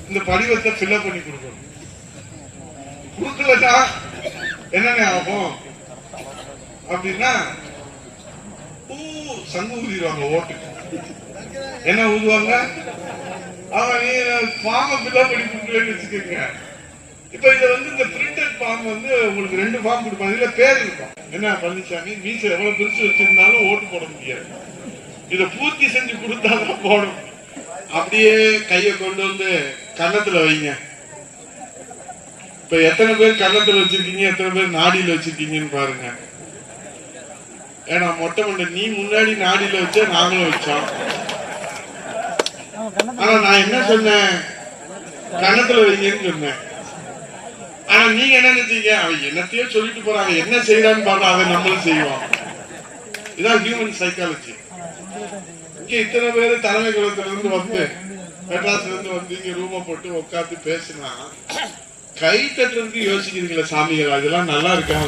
இந்த படிவத்தை ஃபில்அப் பண்ணி கொடுக்கணும். கொடுக்கலன்னா என்னென்ன ஆகும் அப்படின்னா சங்கு ஊதிடுவாங்க. ஓட்டுக்கு என்ன ஊதுவாங்க? அவன் நீ ஃபார்மை ஃபில்அப் பண்ணி கொடுக்கலன்னு வச்சுக்கோங்க. இப்ப இதை இந்த பிரிண்டட் ஃபார்ம் உங்களுக்கு 2 ஃபார்ம் கொடுப்பாங்க. இதுல பேர் இருக்கும். என்ன பழனிசாமி மீசை எவ்வளவு பெருசு வச்சிருந்தாலும் ஓட்டு போட முடியாது. இதை பூர்த்தி செஞ்சு கொடுத்தாதான் போடணும். அப்படியே கைய கொண்டு கன்னத்துல வைங்க. இப்ப எத்தனை பேர் கன்னத்துல வச்சிருக்கீங்க, எத்தனை பேர் நாடியில வச்சிருக்கீங்கன்னு பாருங்க. ஏன்னா மொட்டை மண்டை நீ முன்னாடி நாடியில வச்ச நாங்களும் வச்சோம். ஆனா நான் என்ன சொன்னேன்? கன்னத்துல வைங்கன்னு சொன்னேன். ஆனா நீங்க என்ன நினைச்சீங்க? அவன் என்னத்தையோ சொல்லிட்டு போறாங்க, என்ன செய்யறான்னு பார்த்தா அதை நம்மளும் செய்வோம். இதான் ஹியூமன் சைக்காலஜி. இங்க இத்தனை பேரு தலைமை குளத்துல இருந்து மெட்ராஸ்ல இருந்து இங்க ரூமை போட்டு உட்காந்து பேசினா கை தட்டுறதுக்கு யோசிக்கிறீங்களா சாமிகள்? அதெல்லாம் நல்லா இருக்கா?